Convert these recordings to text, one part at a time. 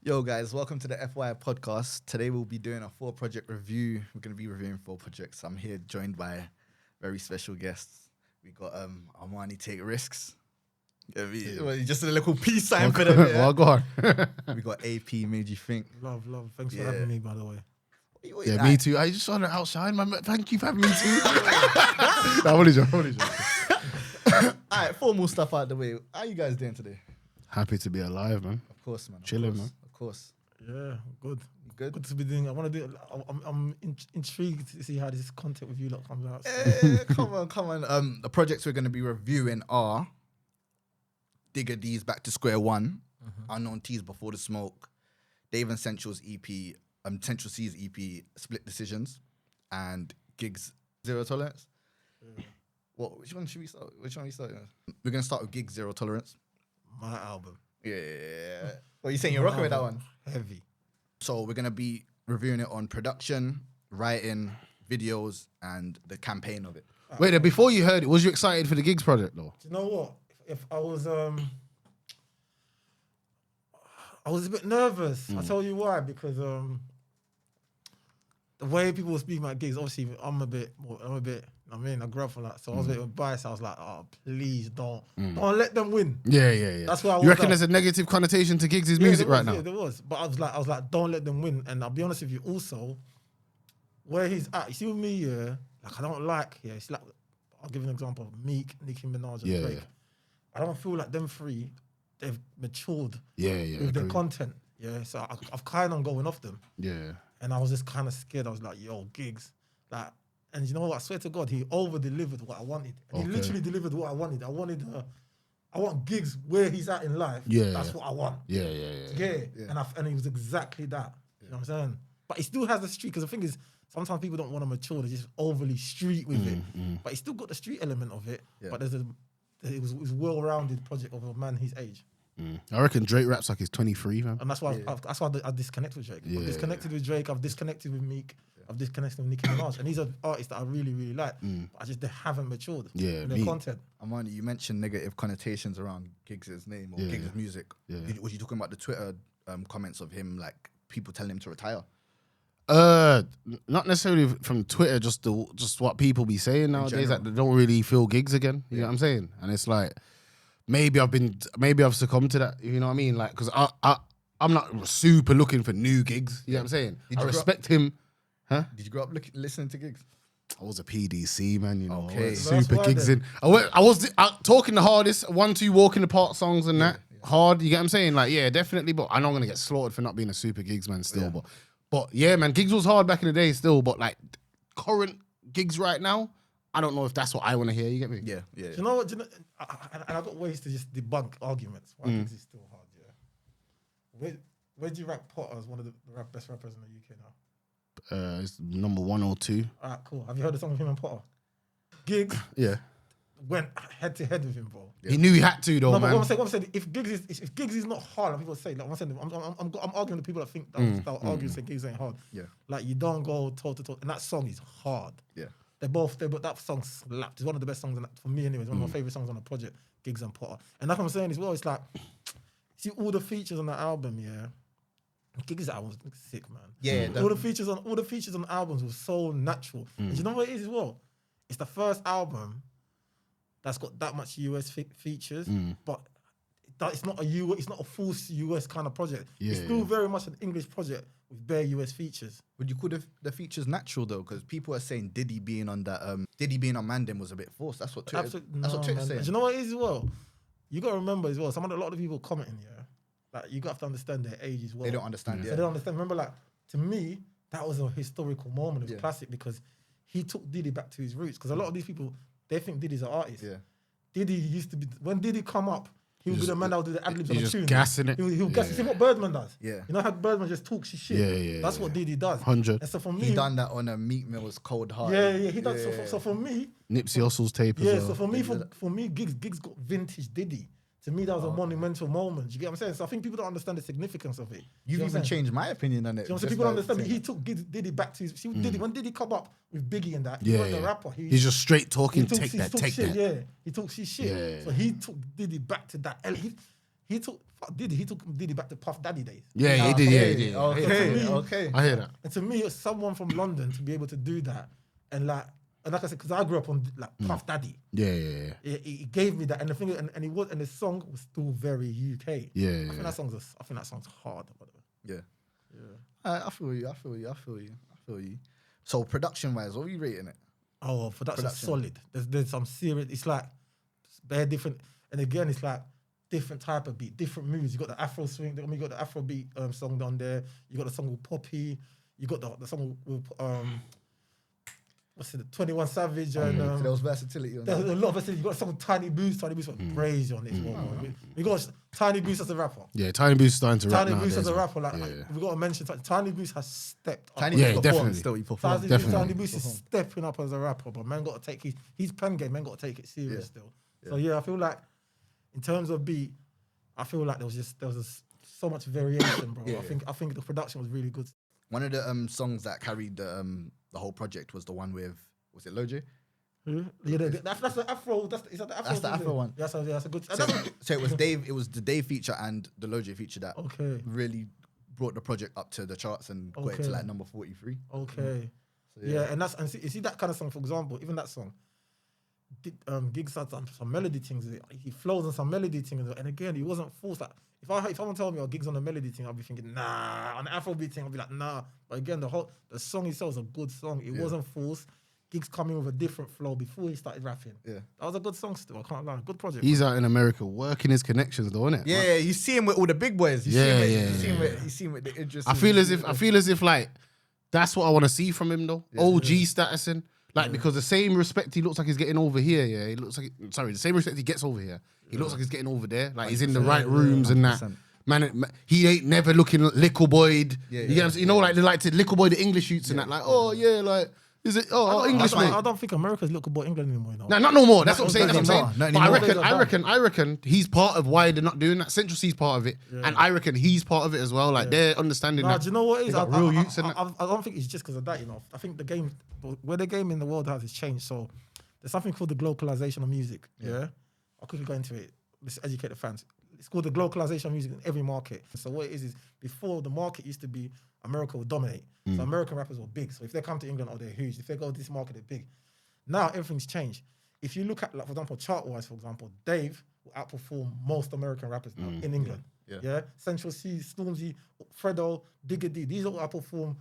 Yo guys, welcome to the FYI podcast. Today we'll be doing a 4-project review. We're going to be reviewing 4 projects. I'm here joined by very special guests. We got Armani Take Risks. Just a little peace sign for them. Well, go on. We got AP Made You Think. Love. Thanks for having me, by the way. Yeah, me too. I just want to outshine my man. Thank you for having me too. What is your? All right, formal stuff out the way. How you guys doing today? Happy to be alive, man. Of course, man. Chilling, man. Of course. Yeah, good. Good to be doing. I want to do. I'm intrigued to see how this content with you lot comes out. Come on. The projects we're going to be reviewing are Digga D's Back to Square One, Unknown T's Before the Smoke, Dave and Central's EP, Central C's EP, Split Decisions, and GIGGS Zero Tolerance. Yeah. Which one should we start? Which one are we starting with? We're going to start with GIGGS Zero Tolerance. My album. Yeah. What are you saying? You're rocking with that one? Heavy. So we're going to be reviewing it on production, writing, videos, and the campaign of it. Wait, before you heard it, was you excited for the GIGGS project though? Do you know what? If I was a bit nervous. I'll tell you why. Because the way people were speaking about GIGGS, obviously I grew up from that, so I was a bit biased. I was like, oh, please don't let them win. Yeah. That's why I was. You reckon there's a negative connotation to GIGGS' music right now? Yeah, there was. But I was like, don't let them win. And I'll be honest with you, also, where he's at, you see with me, yeah, like I don't like, it's like, I'll give you an example of Meek, Nicki Minaj, and Drake. Yeah. I don't feel like them three, they've matured with their content. Yeah, so I've kind of going off them. Yeah. And I was just kind of scared. I was like, yo, GIGGS, like. And you know what? I swear to God, he over-delivered what I wanted. He literally delivered what I wanted. I want GIGGS where he's at in life. Yeah, that's what I want. Yeah. And he was exactly that. You know what I'm saying? But he still has the street. Because the thing is, sometimes people don't want to mature. They're just overly street with it. But he still got the street element of it. Yeah. But it was a well-rounded project of a man his age. I reckon Drake raps like he's 23, man. And that's why I disconnect with Drake. I've disconnected with Drake. I've disconnected with Meek. I've disconnected with Nicki Minaj. And these are artists that I really, really like. But they haven't matured in their content. Armani, you mentioned negative connotations around GIGGS' name or GIGGS' music. Yeah. Was you talking about the Twitter comments of him, like people telling him to retire? Not necessarily from Twitter, just what people be saying nowadays. That they don't really feel GIGGS again. You know what I'm saying? And it's like, maybe I've succumbed to that. You know what I mean? Like, because I'm not super looking for new GIGGS. You know what I'm saying? I respect him. Huh? Did you grow up listening to GIGGS? I was a PDC, man, you know. Okay. Super GIGGS in. I was talking the hardest, 1-2 Walk in the Park songs and that. Hard, you get what I'm saying? Like, yeah, definitely, but I know I'm going to get slaughtered for not being a super GIGGS man still. Yeah. But yeah, man, GIGGS was hard back in the day still, but like current GIGGS right now, I don't know if that's what I want to hear, you get me? Yeah. Do you know what? And I've got ways to just debunk arguments why GIGGS is still hard, yeah. Where do you rank Potter as one of the best rappers in the UK now? It's number 1 or 2. All right, cool. Have you heard the song with him and Potter? GIGGS went head to head with him, bro. Yeah. He knew he had to, though, man. But what I'm saying, if GIGGS is not hard, like people say, like I'm arguing with people that think that argue say GIGGS ain't hard. Yeah. Like you don't go toe to toe, and that song is hard. Yeah. But that song slapped. It's one of the best songs for me, anyway. It's one of my favorite songs on the project, GIGGS and Potter. And that's what I'm saying as well. It's like, see all the features on that album, yeah. GIGGS' album was sick, man. Yeah, all the features on albums were so natural. And you know what it is as well? It's the first album that's got that much US features, but it's not a full US kind of project. It's still very much an English project with bare US features. Would you call the features natural though? Because people are saying Diddy being on that Diddy being on Mandem was a bit forced. That's what Twitter's saying. Do you know what it is as well? You got to remember as well. A lot of people commenting, yeah. Like you got to understand their age as well. They don't understand. They don't understand. Remember, like to me, that was a historical moment. It was classic because he took Diddy back to his roots. Because a lot of these people, they think Diddy's an artist. Yeah. Diddy used to be when Diddy come up, he would be the man that would do the ad libs on the tune. Gassing it. He'll gas. You see what Birdman does? Yeah. You know how Birdman just talks his shit. Yeah. That's what Diddy does. 100. And so for me, he done that on a Meek Mill's Cold Heart. Yeah. He does. So for me, Nipsey Hussle's tape as well. So for me, GIGGS got vintage Diddy. To me, that was a monumental moment. You get what I'm saying? So I think people don't understand the significance of it. You've even changed my opinion on it. So people don't understand. He took Diddy back to his. See, when Diddy come up with Biggie and that, he wasn't a rapper. He's just straight talking. Take that. Yeah, he talks his shit. Yeah. So he took Diddy back to that. he took Diddy back to Puff Daddy days. Yeah, he did. Yeah, he did. Okay. I hear that. And to me, it's someone from London to be able to do that, and like I said, because I grew up on like Puff Daddy. Yeah. He gave me that, and the thing, and the song was still very UK. Yeah. I think that song's hard. By the way. Yeah. I feel you. So production-wise, what are you rating it? Oh, production's solid. There's some serious. It's like very different, and again, it's like different type of beat, different moods. You got the Afro swing. You got the Afro beat song down there. You got the song with Poppy. You got the song with 21 Savage, and there was versatility on there's that. a lot of versatility. You got the song with Tiny Boost. Tiny Boost went crazy on it. We got Tiny Boost as a rapper. Yeah, Tiny Boost starting to rap Tiny Boost nowadays, as a man. rapper, like we got to mention Tiny Boost has stepped up. Tiny Yeah, Boost definitely. still he performed. Tiny Boost is stepping up as a rapper, but man got to take his pen game. Man got to take it serious still. So I feel like in terms of beat, I feel like there was just so much variation, bro. I think the production was really good. One of the songs that carried the whole project was the one with, was it Loje? Yeah, that's the Afro. Is that the Afro? That's the Afro one. Yeah, so that's a good. So it was Dave. It was the Dave feature and the Loje feature that really brought the project up to the charts and got it to like number 43. Okay. So, and you see that kind of song, for example, even that song. GIGGS had some melody things. He flows on some melody things, and again, he wasn't forced. Like, if someone told me, GIGGS on the melody thing, I'll be thinking, nah. On the Afrobeat thing, I'll be like, nah. But again, the song itself was a good song. It wasn't forced. GIGGS coming with a different flow before he started rapping. Yeah, that was a good song still. I can't lie, good project. He's out in America working his connections, though, isn't it? Yeah, you see him with all the big boys. You see him with the interesting. I feel as if like that's what I want to see from him though. OG statusing. Like, because the same respect he looks like he's getting over here, he looks like, the same respect he gets over here, he looks like he's getting over there. Like, he's in the right rooms and that. Man, he ain't never looking lickle boyed. You know, like, they like to lickle boy the English shoots and that. Like, like, is it, English, mate. I don't think America's lickle boy England anymore, you know. No, not no more. That's what I'm saying. That's what I'm saying. But I reckon he's part of why they're not doing that. Central C's part of it. And I reckon he's part of it as well. Like, they're understanding that. Do you know what it is? I don't think it's just because of that, you know. I think the game, where the game in the world has changed. So there's something called the globalization of music. Yeah. I'll quickly go into it. Let's educate the fans. It's called the globalization of music in every market. So what it is before the market used to be America would dominate. So American rappers were big. So if they come to England, they're huge. If they go to this market, they're big. Now everything's changed. If you look at, like, for example, chart-wise, for example, Dave will outperform most American rappers now in England. Yeah. Central C, Stormzy, Fredo, Digga D, these all outperform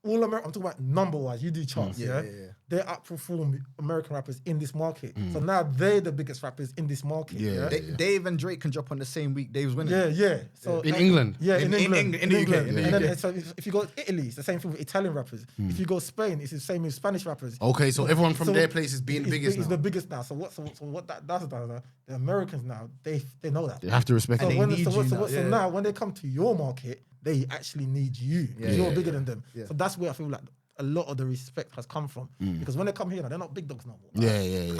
all American. I'm talking about number-wise. You do charts, They outperform American rappers in this market. So now they're the biggest rappers in this market. Dave and Drake can drop on the same week. Dave's winning. So in England. In England. In the UK. And then so if you go to Italy, it's the same thing with Italian rappers. If you go to Spain, it's the same with Spanish rappers. Okay, so everyone from their place is being the biggest now. It's the biggest now. So what that does, the Americans now, they know that. They have to respect it. So now when they come to your market, they actually need you because you're bigger than them. So that's where I feel like a lot of the respect has come from. Because when they come here now, they're not big dogs no more.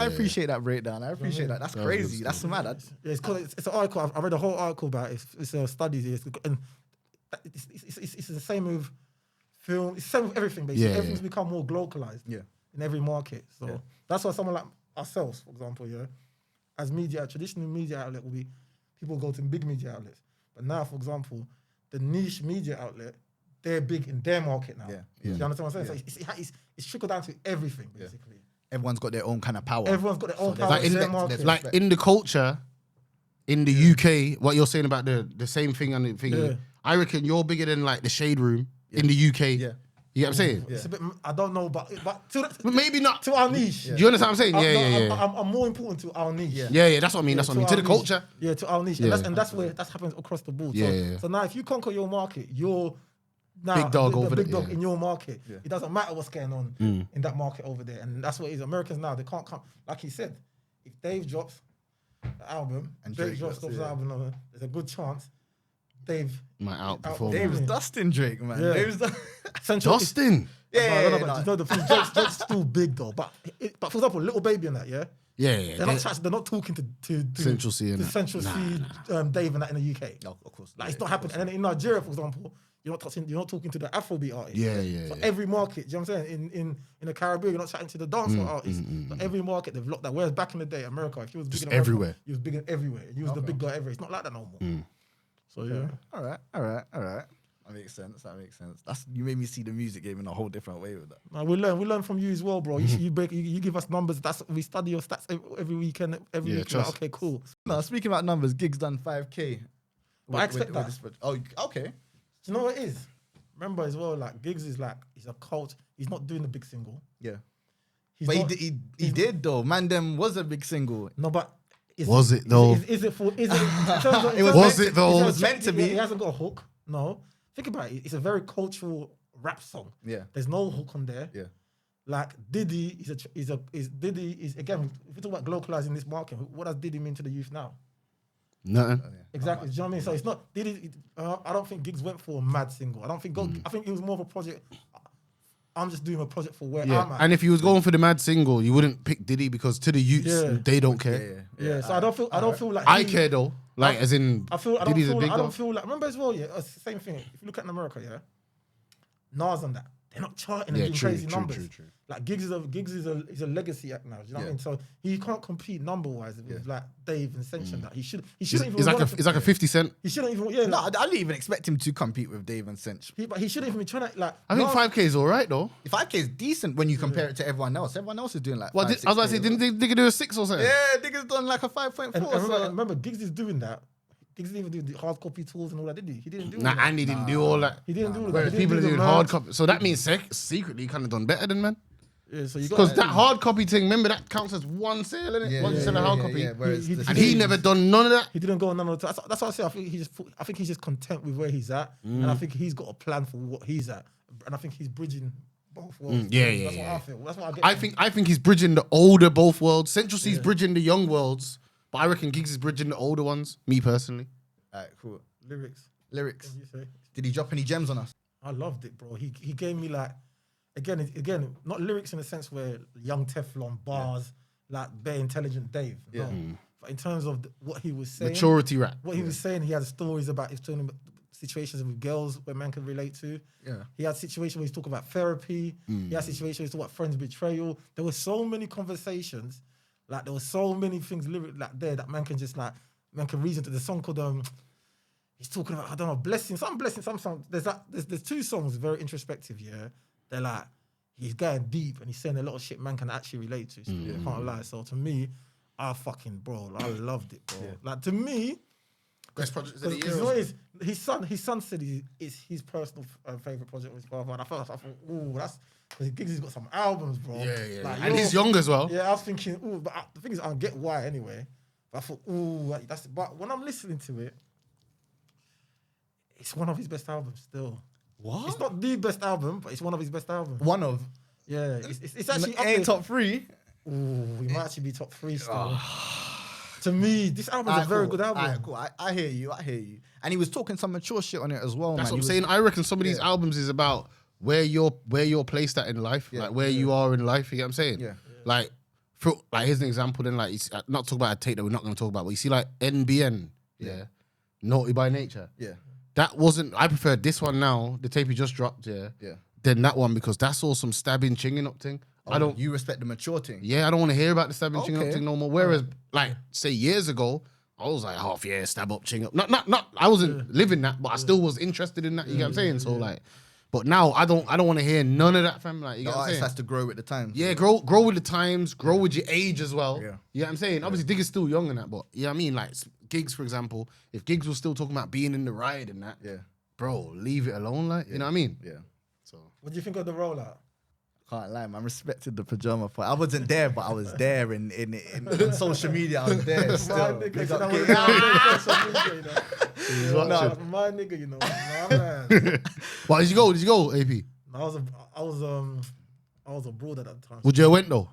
I appreciate that breakdown. I appreciate that. That's crazy. That's mad. It's an article. I read a whole article about it. It's studies. And it's the same with film. It's the same with everything, basically. Everything's become more globalized in every market. So that's why someone like ourselves, for example, as media, traditional media outlet will be, people go to big media outlets. But now, for example, the niche media outlet, they're big in their market now. You understand what I'm saying? So it's trickled down to everything, basically. Everyone's got their own kind of power. Everyone's got their own power in their market. Like in the culture, in the UK, what you're saying about the same thing and the thing, I reckon you're bigger than like the Shade Room in the UK. You get what I'm saying? It's a bit, I don't know, but maybe not to our niche. Do you understand what I'm saying? I'm more important to our niche. Yeah, that's what I mean. That's what I mean. To the culture. Yeah, to our niche. And that's where that happens across the board. So now if you conquer your market, you're now big dog over the big dog in your market. It doesn't matter what's going on in that market over there. And that's what it is. Americans now, they can't come. Like he said, if Dave drops the album and Drake drops the album, there's a good chance Dave might outperform. Dave's dusting Drake, man. Dave's Dustin. The Drake's still big though. But for example, Little Baby and that, they're not talking to Central C and Central C, Dave and that in the UK. No, of course. Like it's not happening. And then in Nigeria, for example, You're not talking to the Afrobeat artist. Yeah. So every market, do you know what I'm saying? In the Caribbean, you're not chatting to the dancehall artists. So every market they've locked that. Whereas back in the day, America, if you was big in America, everywhere. you was big in everywhere. You was the big guy everywhere. It's not like that no more. So yeah. All right. That makes sense. You made me see the music game in a whole different way with that. No, we learn from you as well, bro. You give us numbers. We study your stats every weekend, every week. Like, okay, cool. No, speaking about numbers, GIGGS done 5K. But I expect that. Oh, okay. Do you know what it is? Remember as well, like GIGGS is like, he's a cult. He's not doing the big single. Yeah. He's But not, he did though. Man, them was a big single. No, but Was it though? Is it for? Is it? Was it though? It was meant to be. He hasn't got a hook. No. Think about it. It's a very cultural rap song. Yeah. There's no hook on there. Yeah. Like Diddy Diddy is again. If we talk about globalizing this market, what does Diddy mean to the youth now? Nothing. Exactly. Do you know what I mean? So it's not Diddy. I don't think GIGGS went for a mad single. I don't think. I think it was more of a project. I'm just doing a project for where I'm at. And if you was going for the mad single, you wouldn't pick Diddy because to the youths, they don't care. Yeah. So I don't feel like I care though. Like as in, I don't Diddy's feel like. Remember as well, yeah. It's the same thing. If you look at America, yeah, Nas and that, they're not charting and doing crazy numbers. True. Like GIGGS is a legacy act now. Do you know what I mean? So he can't compete number wise with like Dave and Sench and that. He shouldn't even. It's like a 50 Cent. He shouldn't even. Yeah. No, I didn't even expect him to compete with Dave and Sench. But he shouldn't even be trying to like. I think 5K is all right though. 5K is decent when you compare it to everyone else. Everyone else is doing like. Well, I was about to say, didn't they do a 6 or something? Yeah, niggas done like a 5.4. And remember, GIGGS is doing that. GIGGS didn't even do the hard copy tools and all that, did he? He didn't do that. Andy didn't do all that. He didn't do all that. Whereas people are doing hard copy. So that means secretly kind of done better than man. Yeah, so you got because that hard copy thing, remember that counts as one sale, innit? Yeah, one sale of hard copy. Yeah, and he never done none of that. He didn't go on none of the time. That's why I say I think he's just content with where he's at, and I think he's got a plan for what he's at, and I think he's bridging both worlds. That's what I feel. That's what I get. I think he's bridging the older both worlds. Central C's bridging the young worlds, but I reckon GIGGS is bridging the older ones. Me personally. Alright, cool. Lyrics. Did he drop any gems on us? I loved it, bro. He gave me like. Again, not lyrics in the sense where young Teflon bars, like bare intelligent Dave. Yeah. No. But in terms of what he was saying, maturity rap. What he was saying, he had stories about his talking about situations with girls where man can relate to. Yeah. He had situations where he's talking about therapy. He had situations where he's talking about friends betrayal. There were so many conversations, like there were so many things like there that man can just like man can reason to. The song called he's talking about I don't know blessing, some song. There's 2 songs very introspective. Yeah. They're like, he's going deep and he's saying a lot of shit man can actually relate to. So I can't lie. So to me, I loved it, bro. Like to me, best project of the year. You know, his son said it's his personal favorite project with his father. And I thought, ooh, that's because GIGGS has got some albums, bro. Yeah. Like, and he's young as well. Yeah, I was thinking, ooh, but the thing is, I get why anyway. But I thought, ooh, that's. But when I'm listening to it, it's one of his best albums still. What? It's not the best album, but it's one of his best albums. One of? Yeah, it's actually up ain't there. top 3. Ooh, we might actually be top 3 still. To me, this album is a very good album. Alright, cool. I hear you. And he was talking some mature shit on it as well, That's man. what I'm saying. I reckon some of these albums is about where you're placed at in life, like where you are in life. You get what I'm saying? Yeah. Like, here's an example. Then, like, not talk about a tape that we're not going to talk about, but you see, like NBN, Naughty by Nature. Yeah. That wasn't. I prefer this one now. The tape he just dropped, than that one because that's all some stabbing, chinging up thing. You respect the mature thing. Yeah, I don't want to hear about the stabbing, chinging up thing no more. Whereas, like, say years ago, I was like, stab up, ching up. Not. I wasn't living that, but I still was interested in that. You get what I'm saying? So like, but now I don't want to hear none of that, fam. Like, you get what I'm saying? Has to grow with the times. Yeah, grow with the times, grow with your age as well. Yeah. You know what I'm saying? Obviously, Diggs is still young in that, but you know what I mean? Like GIGGS, for example, if GIGGS was still talking about being in the ride and that, bro, leave it alone, like, you know what I mean? Yeah. So, what do you think of the rollout? Can't lie, man. Respected the pajama fight. I wasn't there, but I was there in social media. I was there still. My nigga, my nigga, you know. Nah, man. Well, did you go, AP? I was abroad at that time. Would you have went though?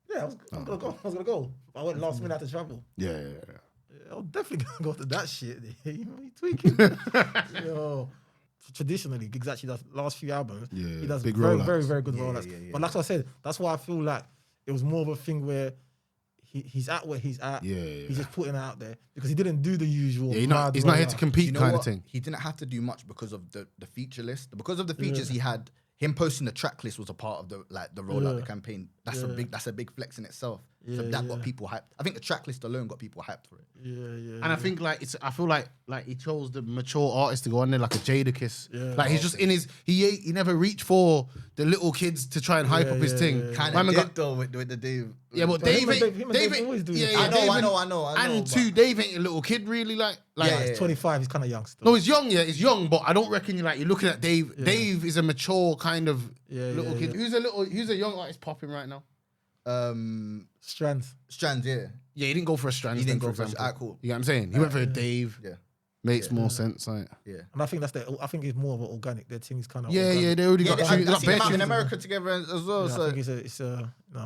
Yeah, I was gonna go. I went last minute to travel. Yeah. I was definitely gonna go to that shit. You know, you tweaking. Yo. Traditionally, GIGGS actually does last few albums. Yeah, he does big very, rollouts. very, very good rollouts. But like I said, that's why I feel like it was more of a thing where he's at where he's at. Yeah. He's just putting it out there because he didn't do the usual. Yeah, he's not here to compete You know kind what? of thing. He didn't have to do much because of the feature list. Because of the features he had, him posting the track list was a part of the rollout of the campaign. That's a big flex in itself. So that got people hyped. I think the track list alone got people hyped for it. And I think I feel like he chose the mature artist to go on there like a GIGGS. Yeah. Like he's just in his he never reached for the little kids to try and hype up his thing. Kind Man, of got- did though with the Dave. Yeah, but But him Dave and Dave ain't. always do Yeah, this. yeah, I Dave know. And but- two, Dave ain't a little kid really. Like He's 25. He's kind of young still. no, he's young. Yeah, he's young, but I don't reckon you're looking at Dave. Yeah. Dave is a mature kind of little kid. Who's a young artist popping right now? Strands. Strands, yeah. Yeah, he didn't go for a Strands. He didn't thing, go for example. a cool. You know what I'm saying? He went for a Dave. Yeah. Makes more sense. Like Yeah. And I think I think it's more of an organic. Their thing is kind of yeah. They already got Yeah, two. They I've got seen them out bare in tunes. America together as well. I So think it's a no.